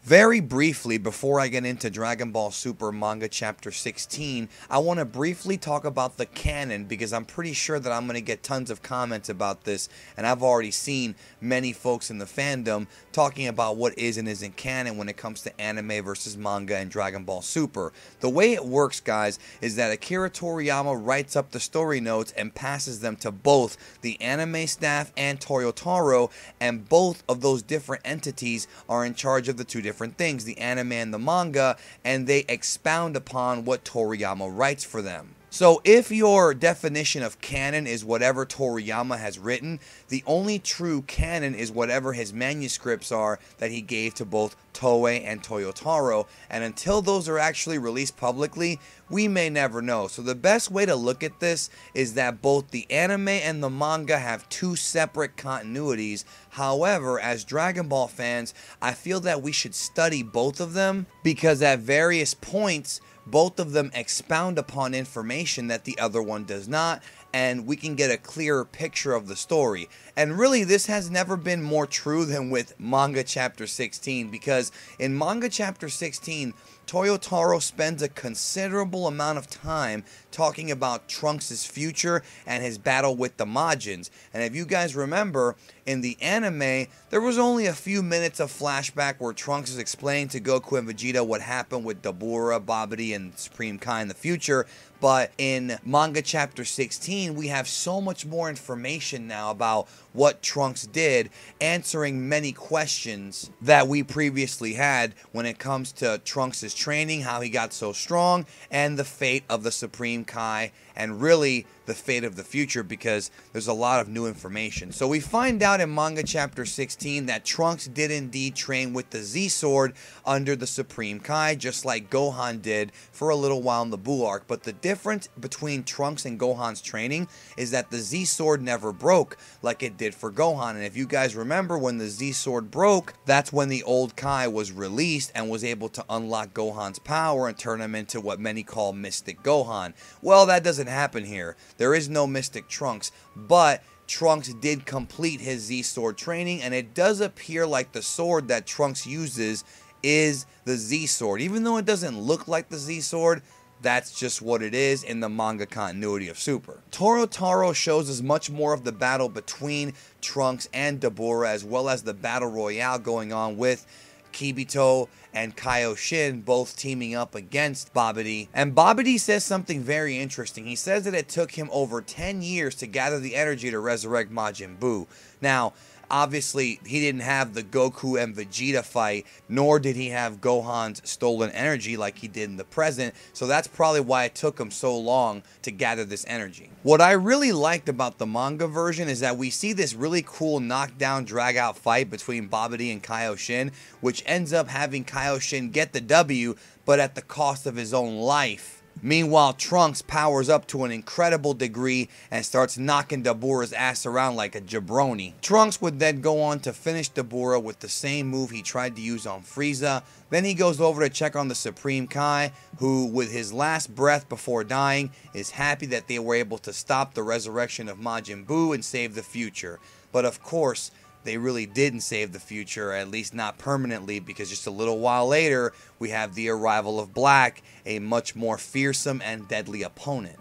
Very briefly, before I get into Dragon Ball Super Manga Chapter 16, I want to briefly talk about the canon because I'm pretty sure that I'm going to get tons of comments about this, and I've already seen many folks in the fandom talking about what is and isn't canon when it comes to anime versus manga and Dragon Ball Super. The way it works, guys, is that Akira Toriyama writes up the story notes and passes them to both the anime staff and Toyotaro, and both of those different entities are in charge of the two different things, the anime and the manga, and they expound upon what Toriyama writes for them. So if your definition of canon is whatever Toriyama has written, the only true canon is whatever his manuscripts are that he gave to both Toei and Toyotaro, and until those are actually released publicly, we may never know. So the best way to look at this is that both the anime and the manga have two separate continuities. However, as Dragon Ball fans, I feel that we should study both of them because at various points, both of them expound upon information that the other one does not, and we can get a clearer picture of the story. And really, this has never been more true than with Manga Chapter 16, because in Manga Chapter 16, Toyotaro spends a considerable amount of time talking about Trunks' future and his battle with the Majins. And if you guys remember, in the anime, there was only a few minutes of flashback where Trunks is explaining to Goku and Vegeta what happened with Dabura, Babidi, and Supreme Kai in the future. But in Manga Chapter 16, we have so much more information now about what Trunks did, answering many questions that we previously had when it comes to Trunks' training, how he got so strong, and the fate of the Supreme Kai, and really the fate of the future, because there's a lot of new information. So we find out in Manga Chapter 16 that Trunks did indeed train with the Z-Sword under the Supreme Kai, just like Gohan did for a little while in the Buu arc. But the difference between Trunks and Gohan's training is that the Z-Sword never broke like it did for Gohan. And if you guys remember, when the Z-Sword broke, that's when the old Kai was released and was able to unlock Gohan's power and turn him into what many call Mystic Gohan. Well, that doesn't happen here. There is no Mystic Trunks, but Trunks did complete his Z-Sword training, and it does appear like the sword that Trunks uses is the Z-Sword. Even though it doesn't look like the Z-Sword, that's just what it is in the manga continuity of Super. Toyotaro shows us much more of the battle between Trunks and Dabura, as well as the battle royale going on with Kibito and Kaioshin both teaming up against Babidi. And Babidi says something very interesting. He says that it took him over 10 years to gather the energy to resurrect Majin Buu. Now, obviously, he didn't have the Goku and Vegeta fight, nor did he have Gohan's stolen energy like he did in the present, so that's probably why it took him so long to gather this energy. What I really liked about the manga version is that we see this really cool knockdown, drag-out fight between Babidi and Kaioshin, which ends up having Kaioshin get the W, but at the cost of his own life. Meanwhile, Trunks powers up to an incredible degree and starts knocking Dabura's ass around like a jabroni. Trunks would then go on to finish Dabura with the same move he tried to use on Frieza. Then he goes over to check on the Supreme Kai, who, with his last breath before dying, is happy that they were able to stop the resurrection of Majin Buu and save the future. But of course, they really didn't save the future, at least not permanently, because just a little while later, we have the arrival of Black, a much more fearsome and deadly opponent,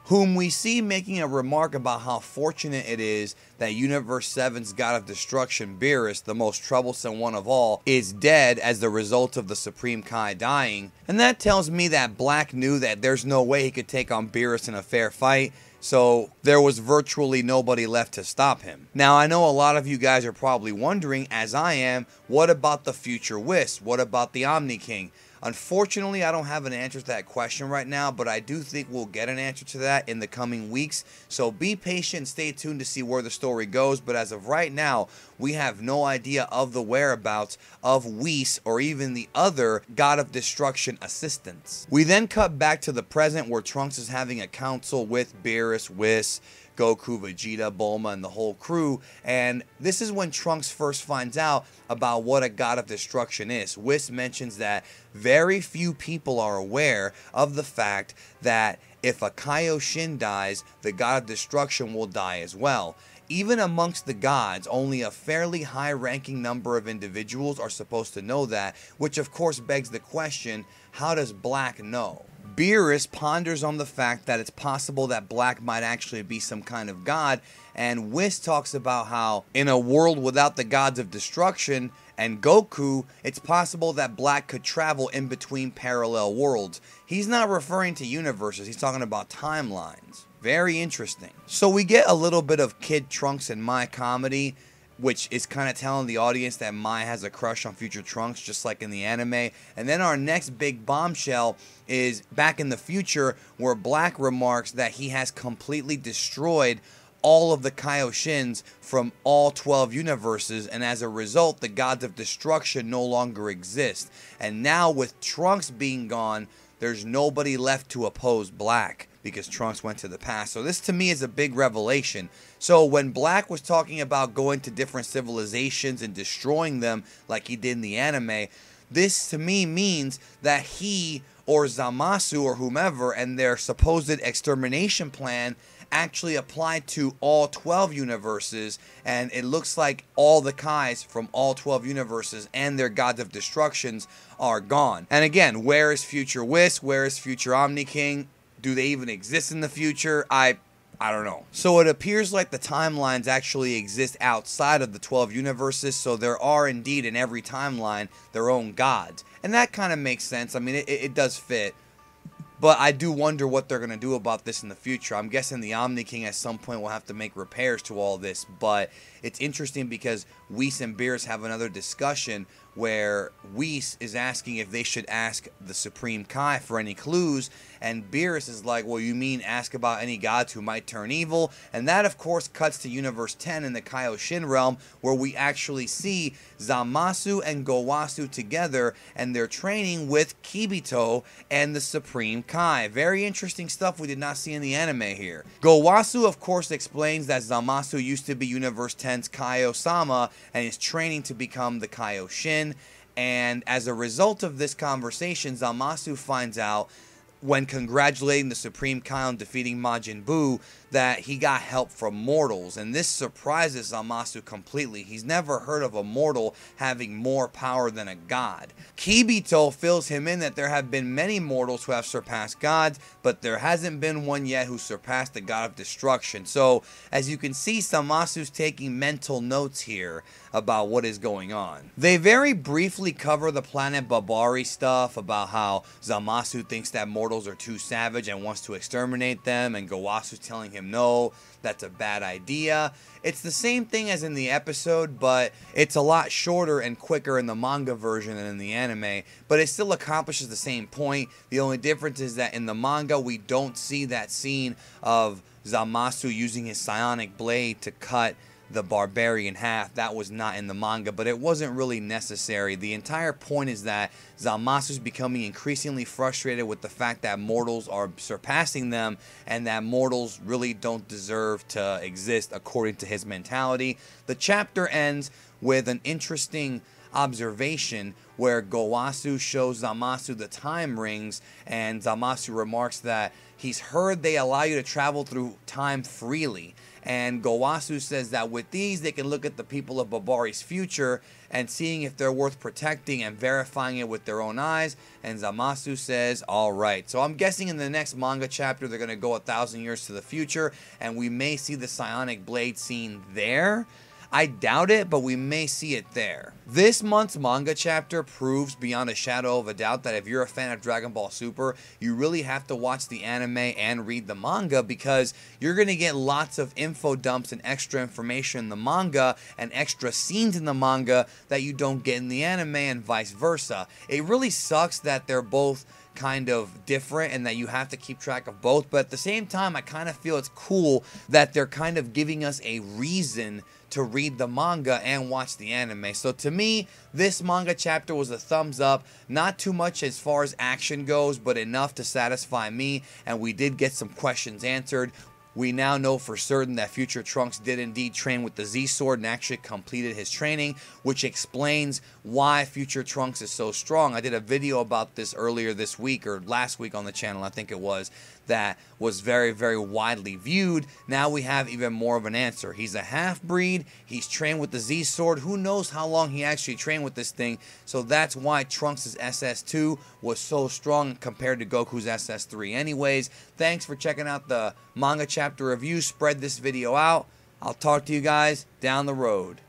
whom we see making a remark about how fortunate it is that Universe 7's God of Destruction, Beerus, the most troublesome one of all, is dead as the result of the Supreme Kai dying. And that tells me that Black knew that there's no way he could take on Beerus in a fair fight, so there was virtually nobody left to stop him. Now, I know a lot of you guys are probably wondering, as I am, what about the future Whis? What about the Omni King? Unfortunately, I don't have an answer to that question right now, but I do think we'll get an answer to that in the coming weeks. So be patient and stay tuned to see where the story goes. But as of right now, we have no idea of the whereabouts of Whis or even the other God of Destruction assistants. We then cut back to the present where Trunks is having a council with Beerus, Whis, Goku, Vegeta, Bulma, and the whole crew, and this is when Trunks first finds out about what a God of Destruction is. Whis mentions that very few people are aware of the fact that if a Kaioshin dies, the God of Destruction will die as well. Even amongst the gods, only a fairly high-ranking number of individuals are supposed to know that, which of course begs the question, how does Black know? Beerus ponders on the fact that it's possible that Black might actually be some kind of god, and Whis talks about how in a world without the gods of destruction and Goku, it's possible that Black could travel in between parallel worlds. He's not referring to universes, he's talking about timelines. Very interesting. So we get a little bit of Kid Trunks and Mai comedy, which is kind of telling the audience that Mai has a crush on future Trunks, just like in the anime. And then our next big bombshell is back in the future, where Black remarks that he has completely destroyed all of the Kaioshins from all 12 universes, and as a result, the gods of destruction no longer exist. And now with Trunks being gone, there's nobody left to oppose Black, because Trunks went to the past. So this to me is a big revelation. So when Black was talking about going to different civilizations and destroying them like he did in the anime, this to me means that he or Zamasu or whomever and their supposed extermination plan actually applied to all 12 universes, and it looks like all the Kais from all 12 universes and their gods of destructions are gone. And again, where is future Whis? Where is future Omni King? Do they even exist in the future? I don't know. So it appears like the timelines actually exist outside of the 12 universes, so there are indeed in every timeline their own gods. And that kind of makes sense. I mean, it does fit. But I do wonder what they're going to do about this in the future. I'm guessing the Omni King at some point will have to make repairs to all this. But it's interesting because Whis and Beerus have another discussion where Whis is asking if they should ask the Supreme Kai for any clues, and Beerus is like, well, you mean ask about any gods who might turn evil? And that, of course, cuts to Universe 10 in the Kaioshin realm, where we actually see Zamasu and Gowasu together, and they're training with Kibito and the Supreme Kai. Very interesting stuff we did not see in the anime here. Gowasu, of course, explains that Zamasu used to be Universe 10's Kaio-sama, and is training to become the Kaioshin. And as a result of this conversation, Zamasu finds out, when congratulating the Supreme Kai on defeating Majin Buu, that he got help from mortals, and this surprises Zamasu completely. He's never heard of a mortal having more power than a god. Kibito fills him in that there have been many mortals who have surpassed gods, but there hasn't been one yet who surpassed the god of destruction. So, as you can see, Zamasu's taking mental notes here about what is going on. They very briefly cover the planet Babari stuff, about how Zamasu thinks that mortals are too savage and wants to exterminate them, and Gowasu's telling him no, that's a bad idea. It's the same thing as in the episode, but it's a lot shorter and quicker in the manga version than in the anime, but it still accomplishes the same point. The only difference is that in the manga, we don't see that scene of Zamasu using his psionic blade to cut the barbarian half. That was not in the manga, but it wasn't really necessary. The entire point is that Zamasu's becoming increasingly frustrated with the fact that mortals are surpassing them, and that mortals really don't deserve to exist according to his mentality. The chapter ends with an interesting observation where Gowasu shows Zamasu the time rings, and Zamasu remarks that he's heard they allow you to travel through time freely. And Gowasu says that with these, they can look at the people of Babari's future and seeing if they're worth protecting and verifying it with their own eyes. And Zamasu says, alright. So I'm guessing in the next manga chapter, they're going to go 1,000 years to the future, and we may see the psionic blade scene there. I doubt it, but we may see it there. This month's manga chapter proves beyond a shadow of a doubt that if you're a fan of Dragon Ball Super, you really have to watch the anime and read the manga, because you're going to get lots of info dumps and extra information in the manga and extra scenes in the manga that you don't get in the anime, and vice versa. It really sucks that they're both kind of different and that you have to keep track of both, but at the same time, I kind of feel it's cool that they're kind of giving us a reason to read the manga and watch the anime. So to me, this manga chapter was a thumbs up. Not too much as far as action goes, but enough to satisfy me, and we did get some questions answered. We now know for certain that Future Trunks did indeed train with the Z-Sword and actually completed his training, which explains why Future Trunks is so strong. I did a video about this earlier this week, or last week on the channel, I think it was, that was very, very widely viewed, now we have even more of an answer. He's a half-breed. He's trained with the Z Sword. Who knows how long he actually trained with this thing? So that's why Trunks' SS2 was so strong compared to Goku's SS3. Anyways, thanks for checking out the manga chapter review. Spread this video out. I'll talk to you guys down the road.